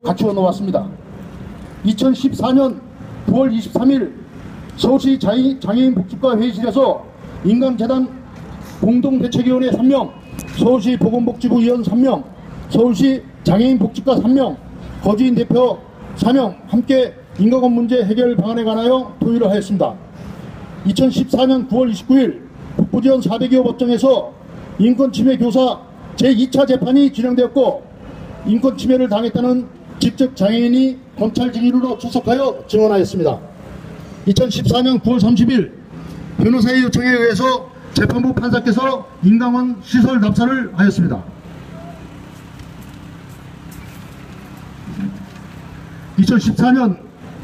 갖추어 놓았습니다. 2014년 9월 23일 서울시 장애인 복지과 회의실에서 인강재단 공동대책위원회 3명, 서울시 보건복지부 위원 3명, 서울시 장애인 복지과 3명, 거주인 대표 4명 함께 인강원 문제 해결 방안에 관하여 토의를 하였습니다. 2014년 9월 29일 북부지원 400여 법정에서 인권침해 교사 제2차 재판이 진행되었고, 인권침해를 당했다는 직접 장애인이 검찰 증인으로 출석하여 증언하였습니다. 2014년 9월 30일 변호사의 요청에 의해서 재판부 판사께서 인강원 시설 답사를 하였습니다. 2014년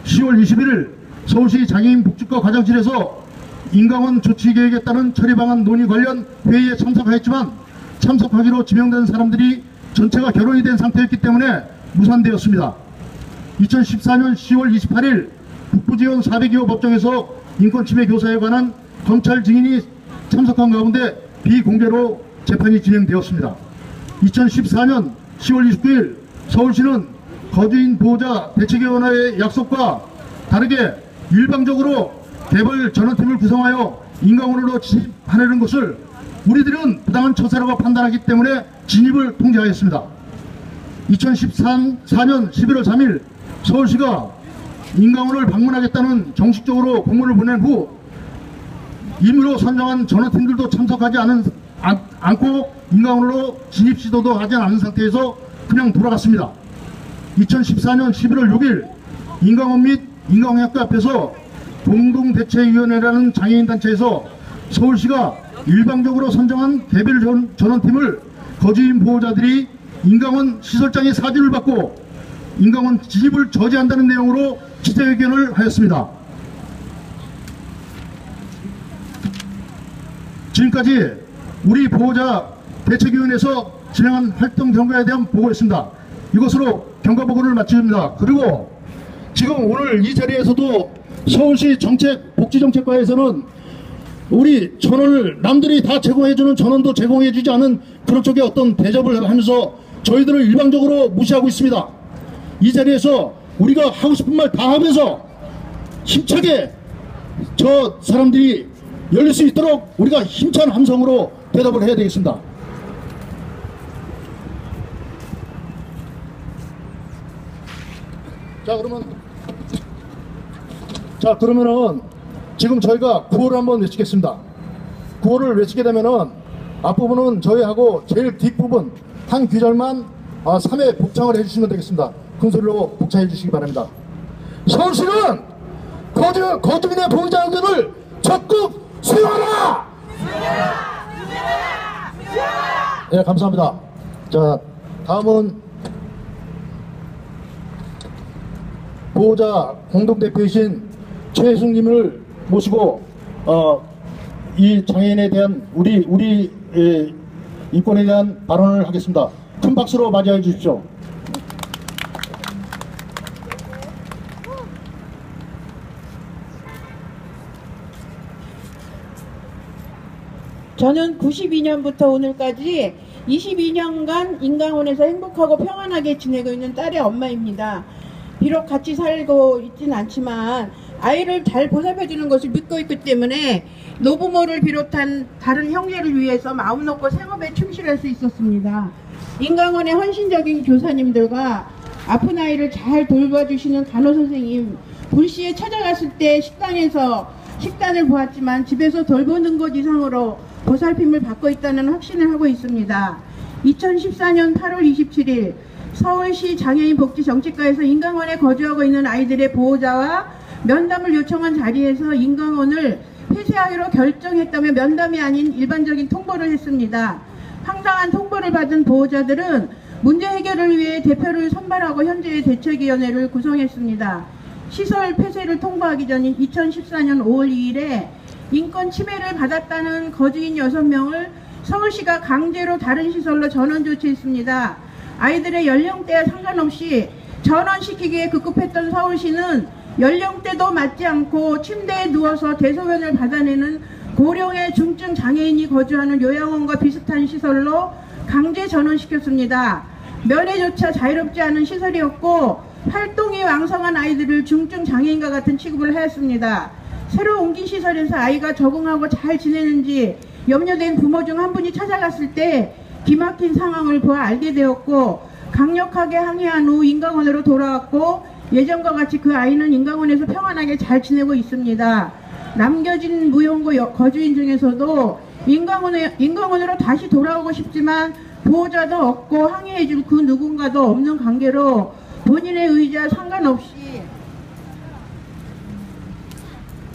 10월 21일 서울시 장애인 복지과 과장실에서 인강원 조치 계획에 따른 처리 방안 논의 관련 회의에 참석하였지만, 참석하기로 지명된 사람들이 전체가 결혼이 된 상태였기 때문에 무산되었습니다. 2014년 10월 28일 북부지원 402호 법정에서 인권침해 교사에 관한 검찰 증인이 참석한 가운데 비공개로 재판이 진행되었습니다. 2014년 10월 29일 서울시는 거주인 보호자 대책위원회의 약속과 다르게 일방적으로 개별 전원팀을 구성하여 인강원으로 진입하려는 것을 우리들은 부당한 처사라고 판단하기 때문에 진입을 통제하였습니다. 2014년 11월 3일 서울시가 인강원을 방문하겠다는 정식적으로 공문을 보낸 후 임의로 선정한 전원팀들도 참석하지 않고 인강원으로 진입 시도도 하지 않은 상태에서 그냥 돌아갔습니다. 2014년 11월 6일 인강원 및 인강학교 앞에서 공동대책위원회라는 장애인단체에서 서울시가 일방적으로 선정한 개별 전원팀을 거주인 보호자들이 인강원 시설장의 사주를 받고 인강원 진입을 저지한다는 내용으로 기자회견을 하였습니다. 지금까지 우리 보호자 대책위원회에서 진행한 활동 경과에 대한 보고였습니다. 이것으로 경과 보고를 마칩니다. 그리고 지금 오늘 이 자리에서도 서울시 복지정책과에서는 우리 전원을 남들이 다 제공해주는 전원도 제공해주지 않은 그런 쪽에 어떤 대접을 하면서 저희들을 일방적으로 무시하고 있습니다. 이 자리에서 우리가 하고 싶은 말 다 하면서 힘차게 저 사람들이 열릴 수 있도록 우리가 힘찬 함성으로 대답을 해야 되겠습니다. 그러면은 지금 저희가 구호를 한번 외치겠습니다. 구호를 외치게 되면은 앞부분은 저희하고 제일 뒷부분 한 귀절만 3회 복창을 해주시면 되겠습니다. 큰 소리로 복창해 주시기 바랍니다. 서울시는 거주민의 보호자들을 적극 수용하라! 네, 감사합니다. 자, 다음은 보호자 공동대표이신 최승님을 모시고 이 장애인에 대한 우리 인권에 대한 발언을 하겠습니다. 큰 박수로 맞이해 주십시오. 저는 92년부터 오늘까지 22년간 인강원에서 행복하고 평안하게 지내고 있는 딸의 엄마입니다. 비록 같이 살고 있진 않지만 아이를 잘 보살펴주는 것을 믿고 있기 때문에 노부모를 비롯한 다른 형제를 위해서 마음 놓고 생업에 충실할 수 있었습니다. 인강원의 헌신적인 교사님들과 아픈 아이를 잘 돌봐주시는 간호선생님, 불시에 찾아갔을 때 식당에서 식단을 보았지만 집에서 돌보는 것 이상으로 보살핌을 받고 있다는 확신을 하고 있습니다. 2014년 8월 27일 서울시 장애인 복지정책과에서 인강원에 거주하고 있는 아이들의 보호자와 면담을 요청한 자리에서 인강원을 폐쇄하기로 결정했다며 면담이 아닌 일반적인 통보를 했습니다. 황당한 통보를 받은 보호자들은 문제 해결을 위해 대표를 선발하고 현재의 대책위원회를 구성했습니다. 시설 폐쇄를 통보하기 전인 2014년 5월 2일에 인권 침해를 받았다는 거주인 6명을 서울시가 강제로 다른 시설로 전원 조치했습니다. 아이들의 연령대와 상관없이 전원시키기에 급급했던 서울시는 연령대도 맞지 않고 침대에 누워서 대소변을 받아내는 고령의 중증 장애인이 거주하는 요양원과 비슷한 시설로 강제 전원시켰습니다. 면회조차 자유롭지 않은 시설이었고 활동이 왕성한 아이들을 중증 장애인과 같은 취급을 하였습니다. 새로 옮긴 시설에서 아이가 적응하고 잘 지내는지 염려된 부모 중 한 분이 찾아갔을 때 기막힌 상황을 보아 알게 되었고 강력하게 항의한 후 인강원으로 돌아왔고 예전과 같이 그 아이는 인강원에서 평안하게 잘 지내고 있습니다. 남겨진 무용고 거주인 중에서도 인강원으로 다시 돌아오고 싶지만 보호자도 없고 항의해줄 그 누군가도 없는 관계로 본인의 의지와 상관없이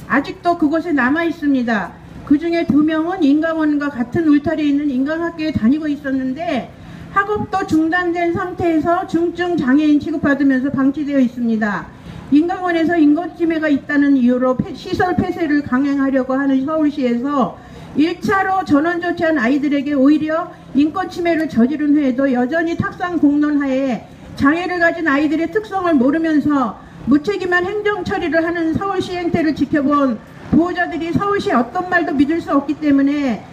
아직도 그곳에 남아 있습니다. 그 중에 2명은 인강원과 같은 울타리에 있는 인강학교에 다니고 있었는데 학업도 중단된 상태에서 중증 장애인 취급받으면서 방치되어 있습니다. 인강원에서 인권침해가 있다는 이유로 시설 폐쇄를 강행하려고 하는 서울시에서 1차로 전원 조치한 아이들에게 오히려 인권침해를 저지른 후에도 여전히 탁상 공론하에 장애를 가진 아이들의 특성을 모르면서 무책임한 행정 처리를 하는 서울시 행태를 지켜본 보호자들이 서울시의 어떤 말도 믿을 수 없기 때문에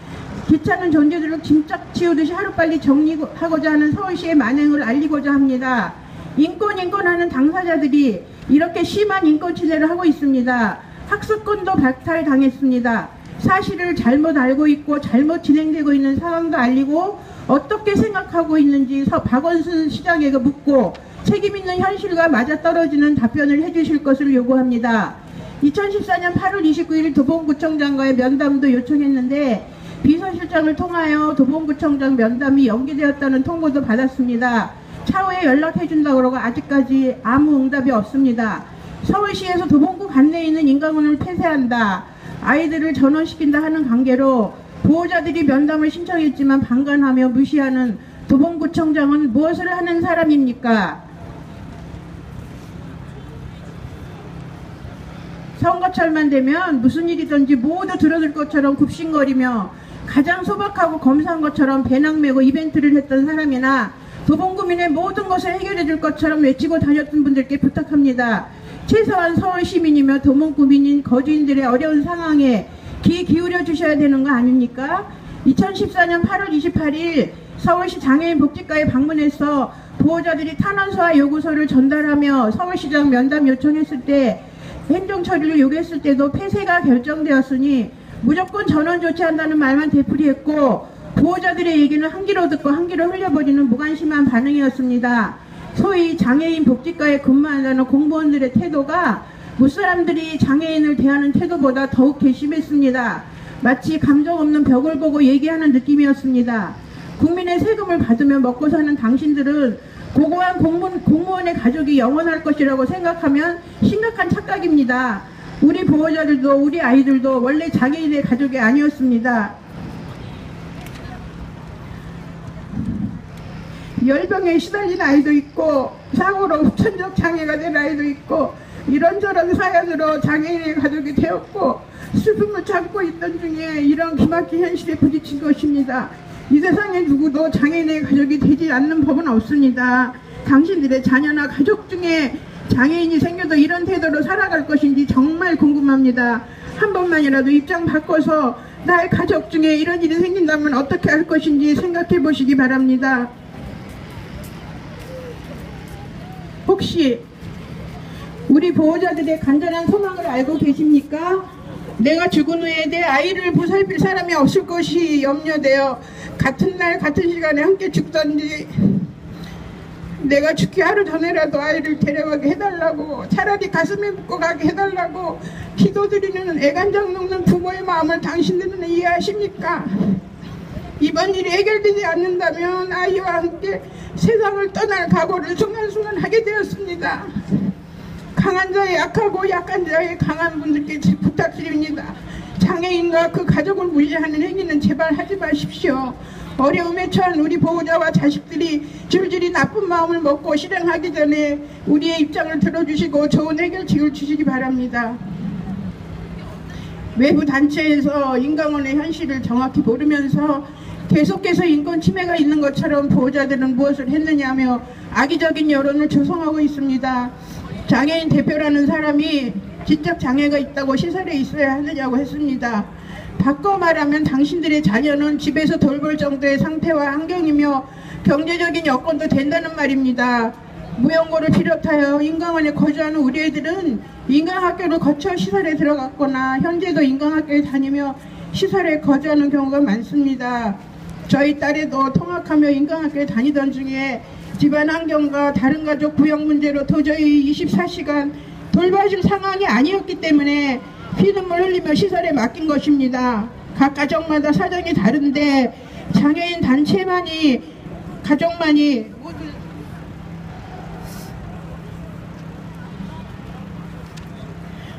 귀찮은 존재들을 짐짝 치우듯이 하루빨리 정리하고자 하는 서울시의 만행을 알리고자 합니다. 인권하는 당사자들이 이렇게 심한 인권침해를 하고 있습니다. 학습권도 박탈당했습니다. 사실을 잘못 알고 있고 잘못 진행되고 있는 상황도 알리고 어떻게 생각하고 있는지 박원순 시장에게 묻고 책임있는 현실과 맞아떨어지는 답변을 해주실 것을 요구합니다. 2014년 8월 29일 도봉구청장과의 면담도 요청했는데 비서실장을 통하여 도봉구청장 면담이 연기되었다는 통보도 받았습니다. 차후에 연락해준다고 그러고 아직까지 아무 응답이 없습니다. 서울시에서 도봉구 관내에 있는 인강원을 폐쇄한다, 아이들을 전원시킨다 하는 관계로 보호자들이 면담을 신청했지만 방관하며 무시하는 도봉구청장은 무엇을 하는 사람입니까? 선거철만 되면 무슨 일이든지 모두 들어들 것처럼 굽신거리며 가장 소박하고 검소한 것처럼 배낭 메고 이벤트를 했던 사람이나 도봉구민의 모든 것을 해결해 줄 것처럼 외치고 다녔던 분들께 부탁합니다. 최소한 서울 시민이며 도봉구민인 거주인들의 어려운 상황에 귀 기울여 주셔야 되는 거 아닙니까? 2014년 8월 28일 서울시 장애인 복지과에 방문해서 보호자들이 탄원서와 요구서를 전달하며 서울시장 면담 요청했을 때 행정 처리를 요구했을 때도 폐쇄가 결정되었으니 무조건 전원 조치한다는 말만 되풀이했고 보호자들의 얘기는 한 귀로 듣고 한 귀로 흘려버리는 무관심한 반응이었습니다. 소위 장애인 복지과에 근무한다는 공무원들의 태도가 무사람들이 장애인을 대하는 태도보다 더욱 괘씸했습니다. 마치 감정 없는 벽을 보고 얘기하는 느낌이었습니다. 국민의 세금을 받으며 먹고 사는 당신들은 고고한 공무원의 가족이 영원할 것이라고 생각하면 심각한 착각입니다. 우리 보호자들도 우리 아이들도 원래 장애인의 가족이 아니었습니다. 열병에 시달린 아이도 있고 사고로 후천적 장애가 된 아이도 있고 이런저런 사연으로 장애인의 가족이 되었고 슬픔을 참고 있던 중에 이런 기막힌 현실에 부딪힌 것입니다. 이 세상에 누구도 장애인의 가족이 되지 않는 법은 없습니다. 당신들의 자녀나 가족 중에 장애인이 생겨도 이런 태도로 살아갈 것인지 정말 궁금합니다. 한 번만이라도 입장 바꿔서 나의 가족 중에 이런 일이 생긴다면 어떻게 할 것인지 생각해 보시기 바랍니다. 혹시 우리 보호자들의 간절한 소망을 알고 계십니까? 내가 죽은 후에 내 아이를 보살필 사람이 없을 것이 염려되어 같은 날 같은 시간에 함께 죽던지 내가 죽기 하루 전에라도 아이를 데려가게 해달라고, 차라리 가슴에 묻고 가게 해달라고 기도드리는 애간장 녹는 부모의 마음을 당신들은 이해하십니까? 이번 일이 해결되지 않는다면 아이와 함께 세상을 떠날 각오를 순간순간 하게 되었습니다. 강한 자의 약하고 약한 자의 강한 분들께 부탁드립니다. 장애인과 그 가족을 무시하는 행위는 제발 하지 마십시오. 어려움에 처한 우리 보호자와 자식들이 줄줄이 나쁜 마음을 먹고 실행하기 전에 우리의 입장을 들어주시고 좋은 해결책을 주시기 바랍니다. 외부 단체에서 인강원의 현실을 정확히 모르면서 계속해서 인권 침해가 있는 것처럼 보호자들은 무엇을 했느냐며 악의적인 여론을 조성하고 있습니다. 장애인 대표라는 사람이 지적 장애가 있다고 시설에 있어야 하느냐고 했습니다. 바꿔 말하면 당신들의 자녀는 집에서 돌볼 정도의 상태와 환경이며 경제적인 여건도 된다는 말입니다. 무용고를 비롯하여 인강원에 거주하는 우리 애들은 인강학교를 거쳐 시설에 들어갔거나 현재도 인강학교에 다니며 시설에 거주하는 경우가 많습니다. 저희 딸애도 통학하며 인강학교에 다니던 중에 집안 환경과 다른 가족 부양 문제로 도저히 24시간 돌봐줄 상황이 아니었기 때문에 피눈물 흘리며 시설에 맡긴 것입니다. 각 가정마다 사정이 다른데 장애인 단체만이 가족만이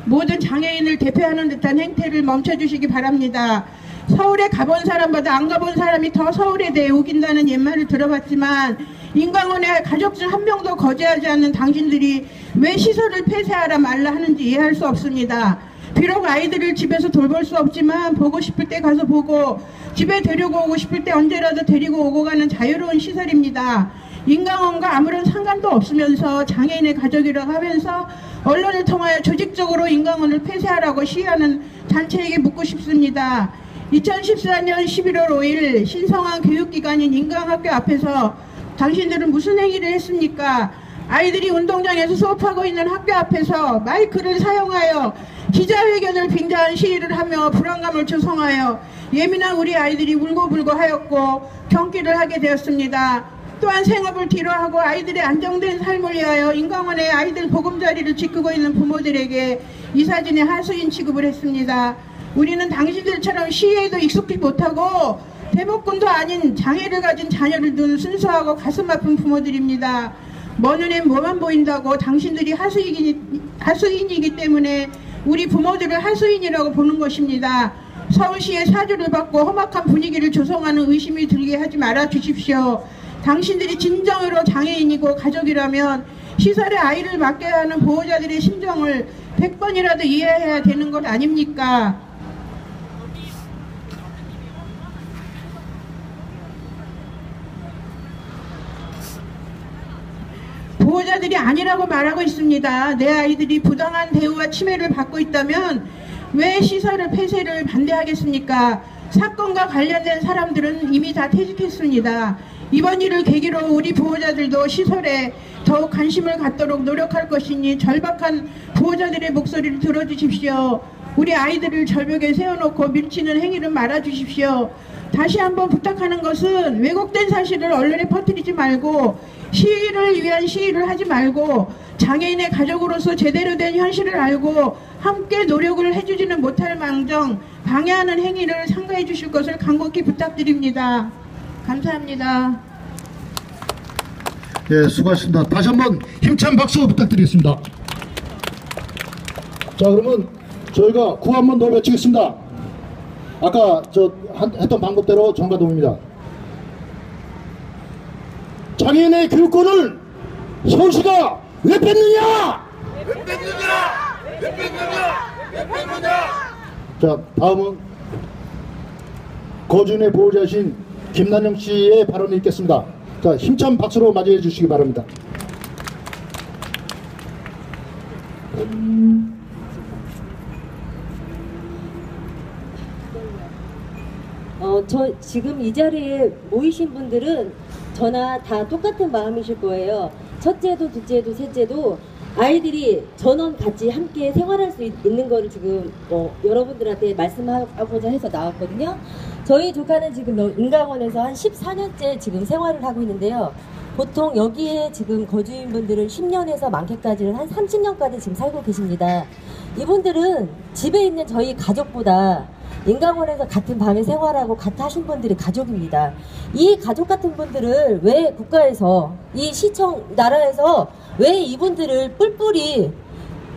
모든 장애인을 대표하는 듯한 행태를 멈춰주시기 바랍니다. 서울에 가본 사람보다 안 가본 사람이 더 서울에 대해 우긴다는 옛말을 들어봤지만 인강원에 가족 중 한 명도 거주하지 않는 당신들이 왜 시설을 폐쇄하라 말라 하는지 이해할 수 없습니다. 비록 아이들을 집에서 돌볼 수 없지만 보고 싶을 때 가서 보고 집에 데리고 오고 싶을 때 언제라도 데리고 오고 가는 자유로운 시설입니다. 인강원과 아무런 상관도 없으면서 장애인의 가족이라고 하면서 언론을 통하여 조직적으로 인강원을 폐쇄하라고 시위하는 단체에게 묻고 싶습니다. 2014년 11월 5일 신성한 교육기관인 인강학교 앞에서 당신들은 무슨 행위를 했습니까? 아이들이 운동장에서 수업하고 있는 학교 앞에서 마이크를 사용하여 기자회견을 빙자한 시위를 하며 불안감을 조성하여 예민한 우리 아이들이 울고불고 하였고 경기를 하게 되었습니다. 또한 생업을 뒤로하고 아이들의 안정된 삶을 위하여 인강원의 아이들 보금자리를 지키고 있는 부모들에게 이 사진에 하수인 취급을 했습니다. 우리는 당신들처럼 시위에도 익숙지 못하고 대목군도 아닌 장애를 가진 자녀를 둔 순수하고 가슴 아픈 부모들입니다. 먼 눈엔 뭐만 보인다고 당신들이 하수인이기 때문에 우리 부모들을 하수인이라고 보는 것입니다. 서울시의 사주를 받고 험악한 분위기를 조성하는 의심이 들게 하지 말아 주십시오. 당신들이 진정으로 장애인이고 가족이라면 시설에 아이를 맡겨야 하는 보호자들의 심정을 100번이라도 이해해야 되는 것 아닙니까? 보호자들이 아니라고 말하고 있습니다. 내 아이들이 부당한 대우와 침해를 받고 있다면 왜 시설을 폐쇄를 반대하겠습니까? 사건과 관련된 사람들은 이미 다 퇴직했습니다. 이번 일을 계기로 우리 보호자들도 시설에 더욱 관심을 갖도록 노력할 것이니 절박한 보호자들의 목소리를 들어주십시오. 우리 아이들을 절벽에 세워놓고 밀치는 행위를 말아주십시오. 다시 한번 부탁하는 것은 왜곡된 사실을 언론에 퍼뜨리지 말고 시위를 위한 시위를 하지 말고 장애인의 가족으로서 제대로 된 현실을 알고 함께 노력을 해주지는 못할 망정 방해하는 행위를 삼가해 주실 것을 간곡히 부탁드립니다. 감사합니다. 예, 수고하셨습니다. 다시 한번 힘찬 박수 부탁드리겠습니다. 자, 그러면 저희가 구호 한 번 더 외치겠습니다. 아까 했던 방법대로 정가동입니다. 장애인의 교육권을 서울시가 왜 뺐느냐? 왜 뺐느냐? 왜 뺐느냐? 왜 뺐느냐? 자, 다음은 거주인의 보호자신 김난영 씨의 발언을 읽겠습니다. 자, 힘찬 박수로 맞이해 주시기 바랍니다. 저 지금 이 자리에 모이신 분들은 저나 다 똑같은 마음이실 거예요. 첫째도 둘째도 셋째도 아이들이 전원 같이 함께 생활할 수 있는 거를 지금 여러분들한테 말씀하고자 해서 나왔거든요. 저희 조카는 지금 인강원에서 한 14년째 지금 생활을 하고 있는데요. 보통 여기에 지금 거주인분들은 10년에서 많게까지는 한 30년까지 지금 살고 계십니다. 이분들은 집에 있는 저희 가족보다 인강원에서 같은 밤에 생활하고 같이 하신 분들이 가족입니다. 이 가족 같은 분들을 왜 국가에서 이 시청 나라에서 왜 이분들을 뿔뿔이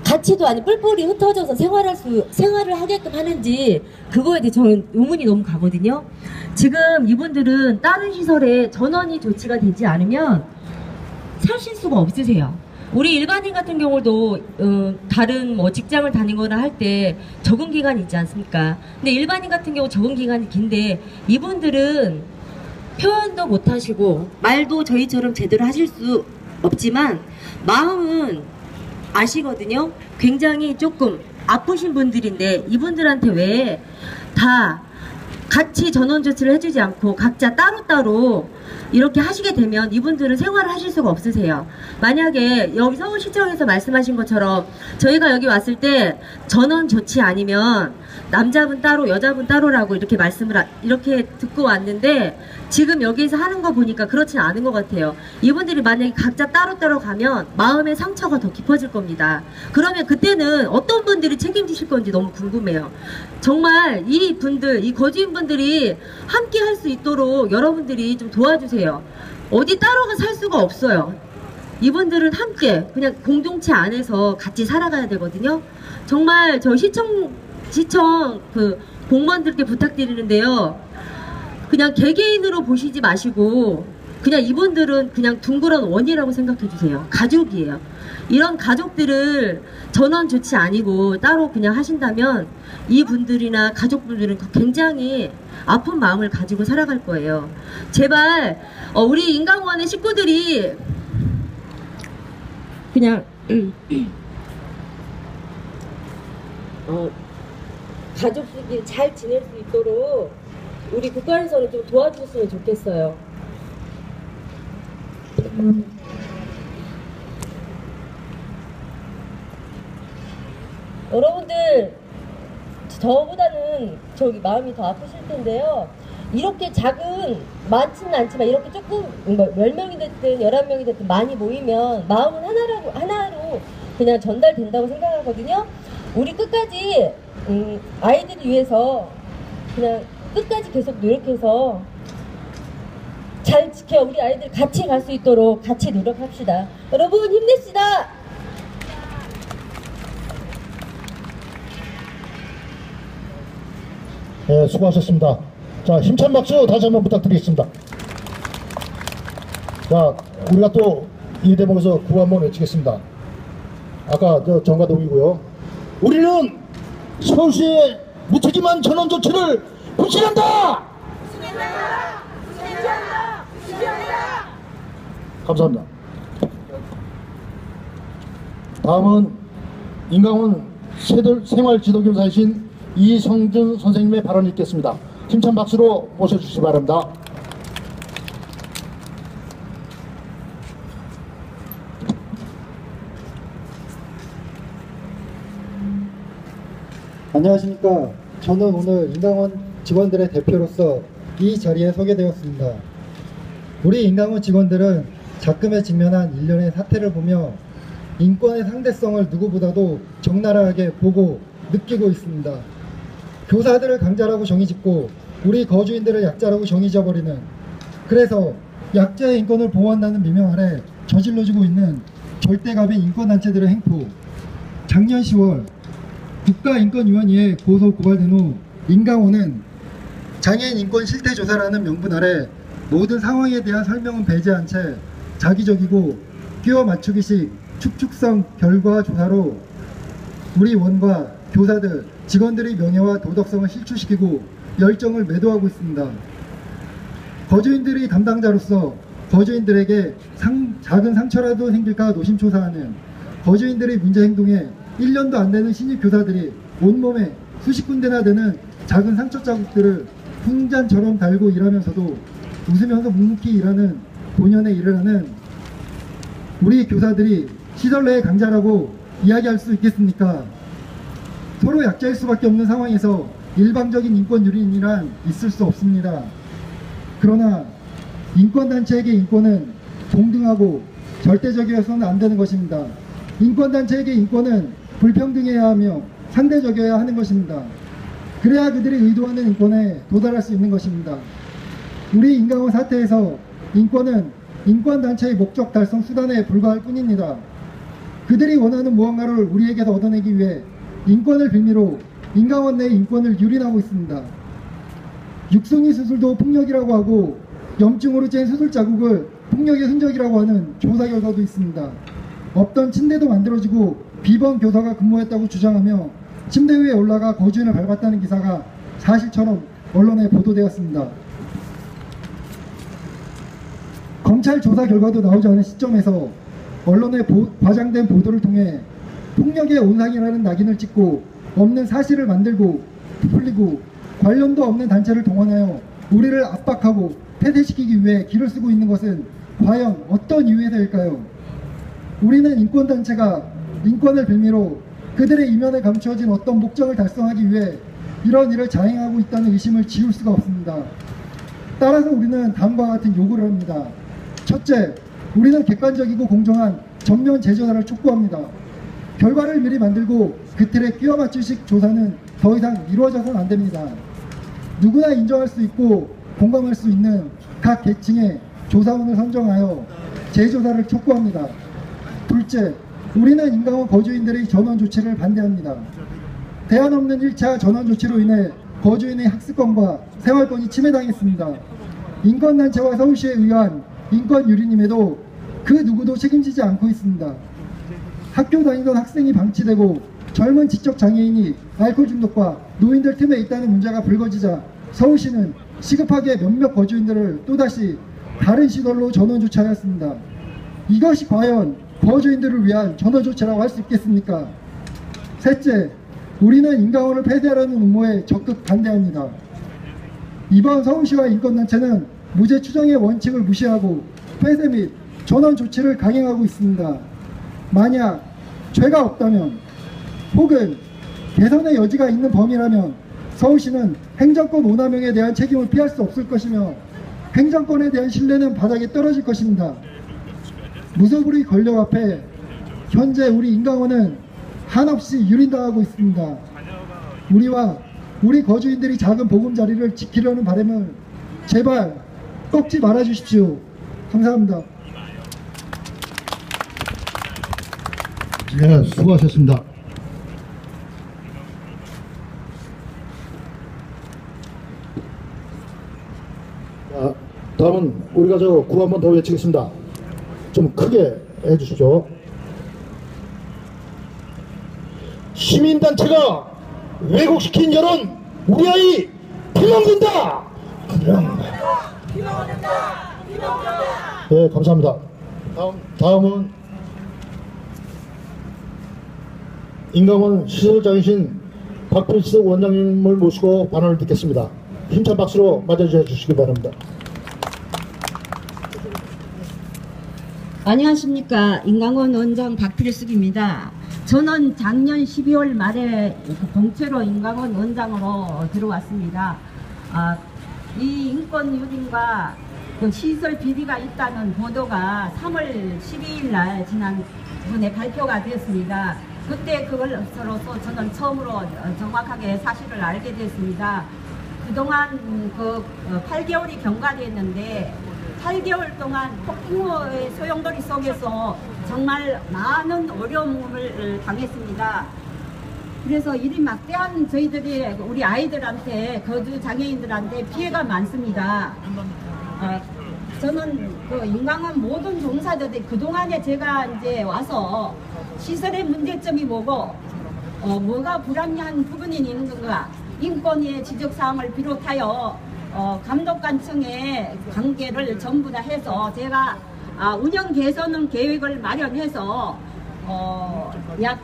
같이도 아니 뿔뿔이 흩어져서 생활을 하게끔 하는지 그거에 대해 저는 의문이 너무 가거든요. 지금 이분들은 다른 시설에 전원이 조치가 되지 않으면 사실 수가 없으세요. 우리 일반인 같은 경우도 다른 직장을 다니거나 할 때 적응기간이 있지 않습니까? 근데 일반인 같은 경우 적응기간이 긴데 이분들은 표현도 못하시고 말도 저희처럼 제대로 하실 수 없지만 마음은 아시거든요. 굉장히 조금 아프신 분들인데 이분들한테 왜 다 같이 전원 조치를 해주지 않고 각자 따로따로 이렇게 하시게 되면 이분들은 생활을 하실 수가 없으세요. 만약에 여기 서울시청에서 말씀하신 것처럼 저희가 여기 왔을 때 전원 조치 아니면 남자분 따로 여자분 따로라고 이렇게 이렇게 듣고 왔는데 지금 여기서 하는 거 보니까 그렇진 않은 것 같아요. 이분들이 만약에 각자 따로따로 가면 마음의 상처가 더 깊어질 겁니다. 그러면 그때는 어떤 분들이 책임지실 건지 너무 궁금해요. 정말 이 분들, 이 거주인분들이 함께 할 수 있도록 여러분들이 좀 도와주세요. 어디 따로가 살 수가 없어요. 이분들은 함께 그냥 공동체 안에서 같이 살아가야 되거든요. 정말 저 시청 그 공무원들께 부탁드리는데요. 그냥 개개인으로 보시지 마시고 그냥 이분들은 그냥 둥그런 원이라고 생각해 주세요. 가족이에요. 이런 가족들을 전원 조치 아니고 따로 그냥 하신다면 이분들이나 가족분들은 굉장히 아픈 마음을 가지고 살아갈 거예요. 제발 우리 인강원의 식구들이 그냥 가족들끼리 잘 지낼 수 있도록 우리 국가에서는 좀 도와줬으면 좋겠어요. 여러분들 저보다는 저기 마음이 더 아프실 텐데요. 이렇게 많지는 않지만 이렇게 조금 10명이 됐든 11명이 됐든 많이 모이면 마음은 하나로 그냥 전달된다고 생각하거든요. 우리 끝까지 아이들을 위해서 그냥 끝까지 계속 노력해서 잘 지켜 우리 아이들 같이 갈 수 있도록 같이 노력합시다. 여러분 힘냅시다. 네, 수고하셨습니다. 자, 힘찬 박수 다시 한번 부탁드리겠습니다. 자, 우리가 또 이 대목에서 구호 한번 외치겠습니다. 아까 저 정가동이고요. 우리는 서울시의 무책임한 전원 조치를 불신한다! 감사합니다. 다음은 인강원 생활지도교사이신 이성준 선생님의 발언을 읽겠습니다. 힘찬 박수로 모셔주시기 바랍니다. 안녕하십니까. 저는 오늘 인강원 직원들의 대표로서 이 자리에 서게 되었습니다. 우리 인강원 직원들은 작금에 직면한 일련의 사태를 보며 인권의 상대성을 누구보다도 적나라하게 보고 느끼고 있습니다. 교사들을 강자라고 정의짓고 우리 거주인들을 약자라고 정의져버리는, 그래서 약자의 인권을 보호한다는 미명 아래 저질러지고 있는 절대감의 인권단체들의 행포. 작년 10월 국가인권위원회에 고소 고발된 후 인강원은 장애인 인권 실태조사라는 명분 아래 모든 상황에 대한 설명은 배제한 채 자기적이고 끼워 맞추기식 축축성 결과 조사로 우리 원과 교사들, 직원들의 명예와 도덕성을 실추시키고 열정을 매도하고 있습니다. 거주인들이 담당자로서 거주인들에게 작은 상처라도 생길까 노심초사하는 거주인들의 문제 행동에 1년도 안 되는 신입 교사들이 온몸에 수십 군데나 되는 작은 상처 자국들을 풍잔처럼 달고 일하면서도 웃으면서 묵묵히 일하는 본연의 일을 하는 우리 교사들이 시설 내의 강자라고 이야기할 수 있겠습니까? 서로 약자일 수밖에 없는 상황에서 일방적인 인권 유린이란 있을 수 없습니다. 그러나 인권단체에게 인권은 동등하고 절대적이어서는 안 되는 것입니다. 인권단체에게 인권은 불평등해야 하며 상대적이어야 하는 것입니다. 그래야 그들이 의도하는 인권에 도달할 수 있는 것입니다. 우리 인강원 사태에서 인권은 인권단체의 목적 달성 수단에 불과할 뿐입니다. 그들이 원하는 무언가를 우리에게서 얻어내기 위해 인권을 빌미로 인강원 내 인권을 유린하고 있습니다. 육성이 수술도 폭력이라고 하고 염증으로 짠 수술 자국을 폭력의 흔적이라고 하는 조사 결과도 있습니다. 없던 침대도 만들어지고 비번 교사가 근무했다고 주장하며 침대 위에 올라가 거주인을 밟았다는 기사가 사실처럼 언론에 보도되었습니다. 검찰 조사 결과도 나오지 않은 시점에서 언론의 과장된 보도를 통해 폭력의 온상이라는 낙인을 찍고 없는 사실을 만들고 부풀리고 관련도 없는 단체를 동원하여 우리를 압박하고 폐쇄시키기 위해 길을 쓰고 있는 것은 과연 어떤 이유에서일까요? 우리는 인권단체가 인권을 빌미로 그들의 이면에 감추어진 어떤 목적을 달성하기 위해 이런 일을 자행하고 있다는 의심을 지울 수가 없습니다. 따라서 우리는 다음과 같은 요구를 합니다. 첫째, 우리는 객관적이고 공정한 전면 재조사를 촉구합니다. 결과를 미리 만들고 그 틀에 끼워 맞추식 조사는 더 이상 이루어져서는 안 됩니다. 누구나 인정할 수 있고 공감할 수 있는 각 계층의 조사원을 선정하여 재조사를 촉구합니다. 둘째, 우리는 인강원 거주인들의 전원 조치를 반대합니다. 대안 없는 1차 전원 조치로 인해 거주인의 학습권과 생활권이 침해당했습니다. 인권단체와 서울시에 의한 인권유린임에도 그 누구도 책임지지 않고 있습니다. 학교 다니던 학생이 방치되고 젊은 지적장애인이 알코올 중독과 노인들 틈에 있다는 문제가 불거지자 서울시는 시급하게 몇몇 거주인들을 또다시 다른 시설로 전원 조치하였습니다. 이것이 과연 거주인들을 위한 전원 조치라고 할 수 있겠습니까? 셋째, 우리는 인강원을 폐쇄하려는 음모에 적극 반대합니다. 이번 서울시와 인권단체는 무죄 추정의 원칙을 무시하고 폐쇄 및 전원 조치를 강행하고 있습니다. 만약 죄가 없다면 혹은 개선의 여지가 있는 범위라면 서울시는 행정권 오남용에 대한 책임을 피할 수 없을 것이며 행정권에 대한 신뢰는 바닥에 떨어질 것입니다. 무소불위 권력 앞에 현재 우리 인강원은 한없이 유린당하고 있습니다. 우리와 우리 거주인들이 작은 보금자리를 지키려는 바람을 제발 꺾지 말아주십시오. 감사합니다. 네, 수고하셨습니다. 자, 다음은 우리가 구호 한 번 더 외치겠습니다. 좀 크게 해주시죠. 시민단체가 왜곡시킨 여론 우리 아이 비명된다. 네, 감사합니다. 다음은 인강원 시설장이신 박필수 원장님을 모시고 발언을 듣겠습니다. 힘찬 박수로 맞아주셔 주시기 바랍니다. 안녕하십니까. 인강원 원장 박필숙입니다. 저는 작년 12월 말에 공채로 인강원 원장으로 들어왔습니다. 이 인권 유린과 그 시설 비리가 있다는 보도가 3월 12일 날 지난번에 발표가 됐습니다. 그때 그걸로서 저는 처음으로 정확하게 사실을 알게 됐습니다. 그동안 8개월이 경과됐는데 8개월 동안 폭풍의 소용돌이 속에서 정말 많은 어려움을 당했습니다. 그래서 일이 막대한 저희들이 우리 아이들한테 거주 장애인들한테 피해가 많습니다. 저는 인강원 모든 종사자들이 그동안에 제가 이제 와서 시설의 문제점이 뭐고 뭐가 불합리한 부분이 있는 건가, 인권위의 지적사항을 비롯하여 감독관청의 관계를 전부 다 해서 제가 운영 개선 계획을 마련해서 약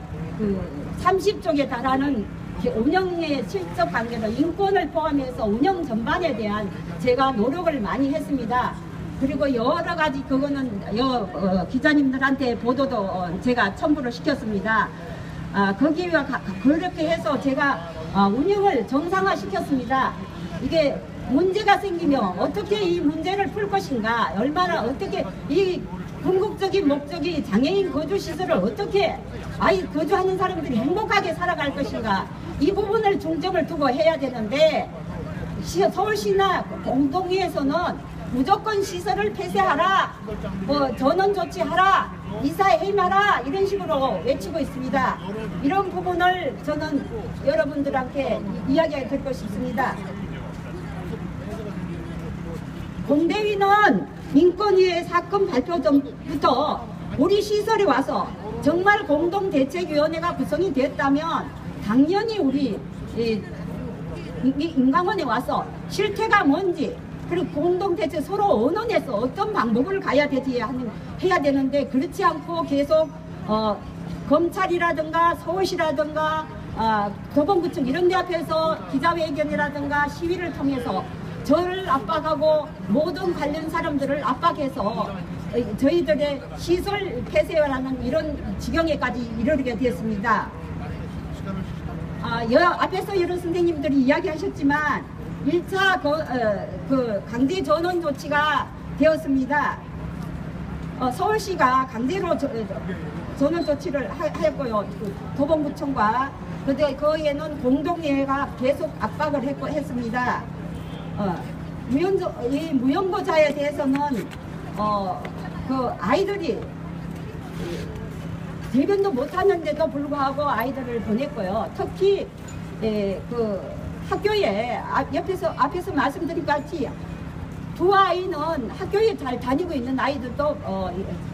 30쪽에 달하는 운영의 실적 관계를 인권을 포함해서 운영 전반에 대한 제가 노력을 많이 했습니다. 그리고 여러 가지 그거는 기자님들한테 보도도 제가 첨부를 시켰습니다. 거기와 그렇게 해서 제가 운영을 정상화 시켰습니다. 이게 문제가 생기면 어떻게 이 문제를 풀 것인가, 얼마나 어떻게 이 궁극적인 목적이 장애인 거주시설을 어떻게 거주하는 사람들이 행복하게 살아갈 것인가, 이 부분을 중점을 두고 해야 되는데 서울시나 공동위에서는 무조건 시설을 폐쇄하라, 전원 조치하라, 이사에 해임하라 이런 식으로 외치고 있습니다. 이런 부분을 저는 여러분들한테 이야기해 드리고 싶습니다. 공대위는 인권위의 사건 발표 전부터 우리 시설에 와서 정말 공동대책위원회가 구성이 됐다면 당연히 우리 인강원에 와서 실태가 뭔지, 그리고 공동대책 서로 의논해서 어떤 방법을 가야 되지 해야 되는데, 그렇지 않고 계속 검찰이라든가 서울시라든가 도봉구청 이런 데 앞에서 기자회견이라든가 시위를 통해서 저를 압박하고 모든 관련 사람들을 압박해서 저희들의 시설 폐쇄하는 이런 지경에까지 이르게 되었습니다. 앞에서 여러 선생님들이 이야기하셨지만 1차 강제 전원 조치가 되었습니다. 서울시가 강제로 전원 조치를 하였고요. 도봉구청과 거기에는 공동회의가 계속 압박을 했습니다. 이 무연고자에 대해서는 그 아이들이 대변도 못하는데도 불구하고 아이들을 보냈고요. 특히 그 학교에 앞에서 말씀드린 것 같이 두 아이는 학교에 잘 다니고 있는 아이들도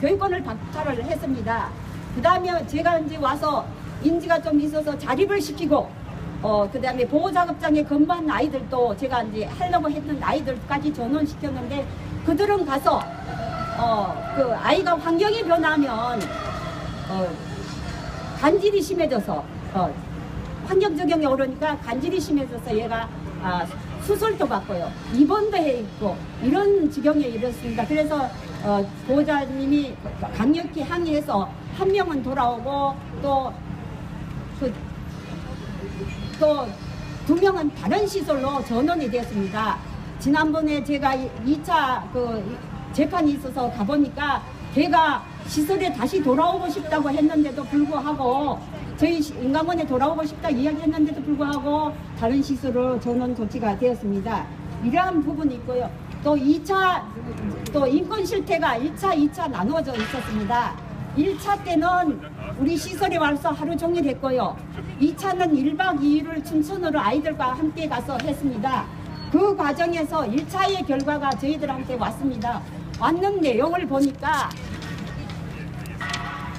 교육권을 박탈을 했습니다. 그 다음에 제가 이제 와서 인지가 좀 있어서 자립을 시키고 그 다음에 보호자급장에 근무한 아이들도 제가 이제 하려고 했던 아이들까지 전원시켰는데 그들은 가서 그 아이가 환경이 변하면 간질이 심해져서 환경 적용이 오르니까 간질이 심해져서 얘가 수술도 받고요. 입원도 해 있고 이런 지경에 이르렀습니다. 그래서 보호자님이 강력히 항의해서 한 명은 돌아오고 또 두 명은 다른 시설로 전원이 되었습니다. 지난번에 제가 2차 재판이 있어서 가보니까 걔가 시설에 다시 돌아오고 싶다고 했는데도 불구하고 저희 인강원에 돌아오고 싶다 이야기했는데도 불구하고 다른 시설로 전원 조치가 되었습니다. 이러한 부분이 있고요. 또 2차 또 인권 실태가 1차, 2차 나누어져 있었습니다. 1차 때는 우리 시설에 와서 하루 종일 했고요. 2차는 1박 2일을 춘천으로 아이들과 함께 가서 했습니다. 그 과정에서 1차의 결과가 저희들한테 왔습니다. 왔는 내용을 보니까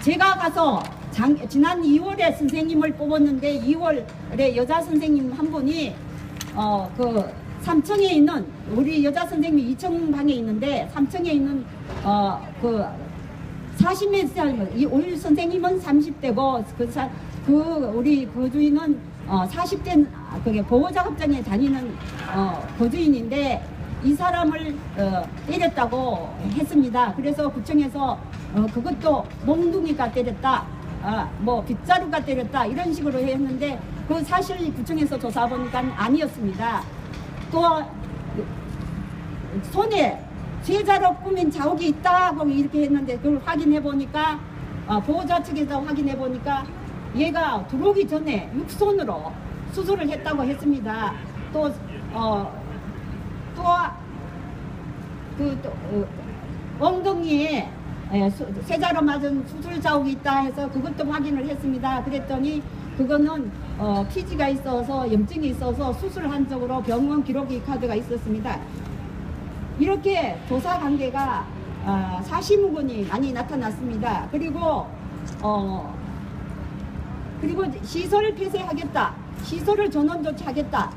제가 가서 지난 2월에 선생님을 뽑았는데 2월에 여자 선생님 한 분이 그 3층에 있는 우리 여자 선생님이 2층 방에 있는데 3층에 있는 그 40몇 살 우리 선생님은 30대고 우리 거주인은 40대 그게 보호자급장에 다니는 거주인인데 이 사람을 때렸다고 했습니다. 그래서 구청에서 그것도 몽둥이가 때렸다, 뭐 빗자루가 때렸다 이런 식으로 했는데 그 사실 구청에서 조사해보니까 아니었습니다. 또 손에 쇠자로 꾸민 자국이 있다고 이렇게 했는데 그걸 확인해보니까 보호자 측에서 확인해보니까 얘가 들어오기 전에 육손으로 수술을 했다고 했습니다. 또 엉덩이에 쇠자로 맞은 수술 자국이 있다 해서 그것도 확인을 했습니다. 그랬더니 그거는 피지가 있어서 염증이 있어서 수술한 적으로 병원 기록이 카드가 있었습니다. 이렇게 조사 관계가 사실무근이 많이 나타났습니다. 그리고 시설을 폐쇄하겠다, 시설을 전원 조치하겠다.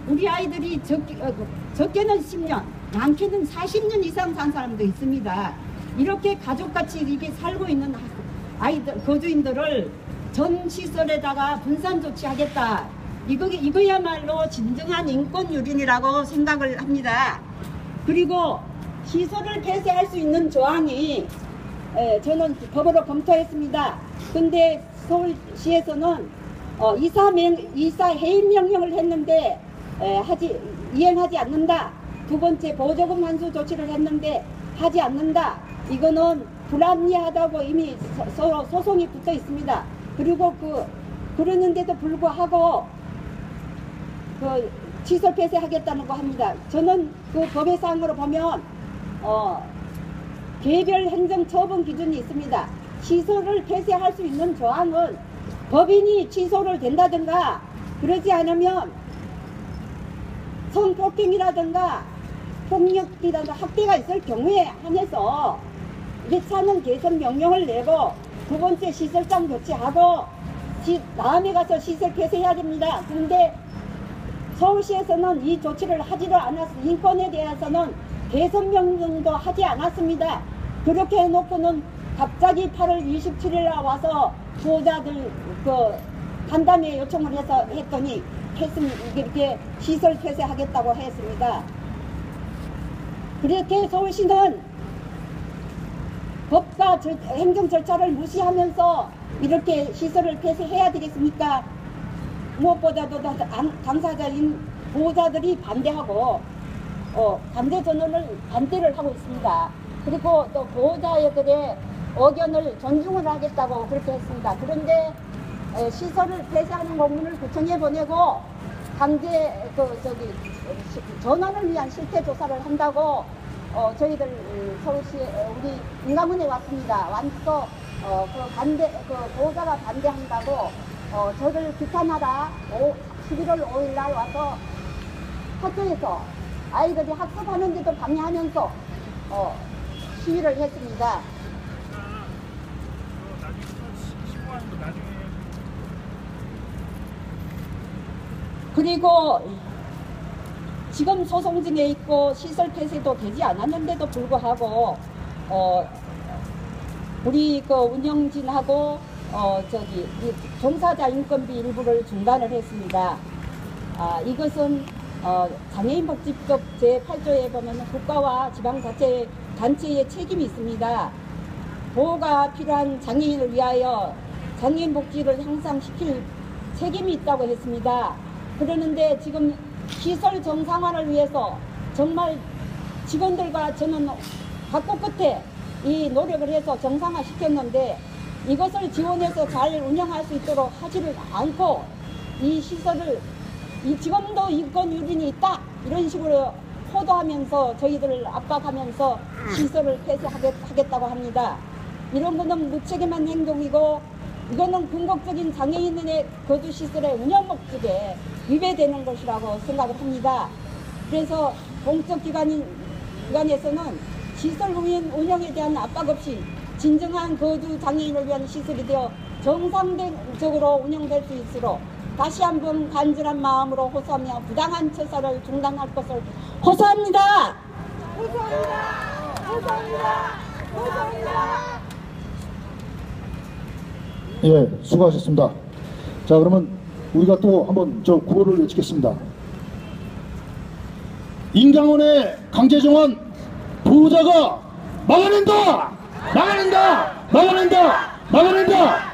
우리 아이들이 적게는 10년, 많게는 40년 이상 산 사람도 있습니다. 이렇게 가족같이 이렇게 살고 있는 아이들, 거주인들을 전 시설에다가 분산 조치하겠다. 이거야말로 진정한 인권 유린이라고 생각을 합니다. 그리고 시설을 폐쇄할 수 있는 조항이 저는 법으로 검토했습니다. 근데 서울시에서는 이사 해임 명령을 했는데 이행하지 않는다. 두 번째 보조금 환수 조치를 했는데 하지 않는다. 이거는 불합리하다고 이미 서로 소송이 붙어 있습니다. 그리고 그러는데도 불구하고 시설 폐쇄하겠다는 거 합니다. 저는 그 법의 사항으로 보면 개별 행정 처분 기준이 있습니다. 시설을 폐쇄할 수 있는 조항은 법인이 취소를 된다든가 그러지 않으면 성폭행이라든가 폭력이라든가 학대가 있을 경우에 한해서 1차는 개선 명령을 내고 두 번째 시설상 조치하고 다음에 가서 시설 폐쇄해야 됩니다. 그런데 서울시에서는 이 조치를 하지도 않았습니다. 인권에 대해서는 개선 명령도 하지 않았습니다. 그렇게 해놓고는 갑자기 8월 27일 날 와서 보호자들 간담회 요청을 해서 했더니 이렇게 시설 폐쇄하겠다고 했습니다. 그렇게 서울시는 법과 행정 절차를 무시하면서 이렇게 시설을 폐쇄해야 되겠습니까? 무엇보다도 당사자인 보호자들이 반대하고 반대 전원을 반대를 하고 있습니다. 그리고 또 보호자들의 의견을 존중을 하겠다고 그렇게 했습니다. 그런데 시설을 폐쇄하는 공문을 구청에 보내고 강제 전원을 위한 실태 조사를 한다고 저희들 서울시 우리 인감원에 왔습니다. 와서 보호자가 반대한다고 저를 비판하라 11월 5일 날 와서 학교에서 아이들이 학습하는데도 방해하면서 시위를 했습니다. 그리고 지금 소송 중에 있고 시설 폐쇄도 되지 않았는데도 불구하고 우리 그 운영진하고 종사자 인건비 일부를 중단을 했습니다. 이것은 장애인 복지법 제8조에 보면 국가와 지방자치단체의 책임이 있습니다. 보호가 필요한 장애인을 위하여 장애인 복지를 향상시킬 책임이 있다고 했습니다. 그러는데 지금 시설 정상화를 위해서 정말 직원들과 저는 각고 끝에 이 노력을 해서 정상화 시켰는데 이것을 지원해서 잘 운영할 수 있도록 하지를 않고 이 시설을 지금도 인권 유린이 있다 이런 식으로 호도하면서 저희들을 압박하면서 시설을 폐쇄하겠다고 합니다. 이런 거는 무책임한 행동이고 이거는 궁극적인 장애인의 거주시설의 운영 목적에 위배되는 것이라고 생각을 합니다. 그래서 공적기관에서는 시설 운영에 대한 압박 없이 진정한 거주 장애인을 위한 시설이 되어 정상적으로 운영될 수 있도록 다시 한번 간절한 마음으로 호소하며 부당한 처사를 중단할 것을 호소합니다. 호소합니다. 호소합니다. 호소합니다. 예, 수고하셨습니다. 자, 그러면 우리가 또 한번 구호를 외치겠습니다. 인강원의 강제정원 보호자가 막아낸다! 막아낸다! 막아낸다! 막아낸다!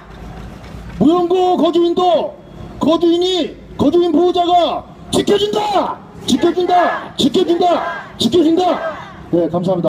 무연고 거주인 보호자가 지켜준다! 지켜준다! 지켜준다! 지켜준다! 네, 감사합니다.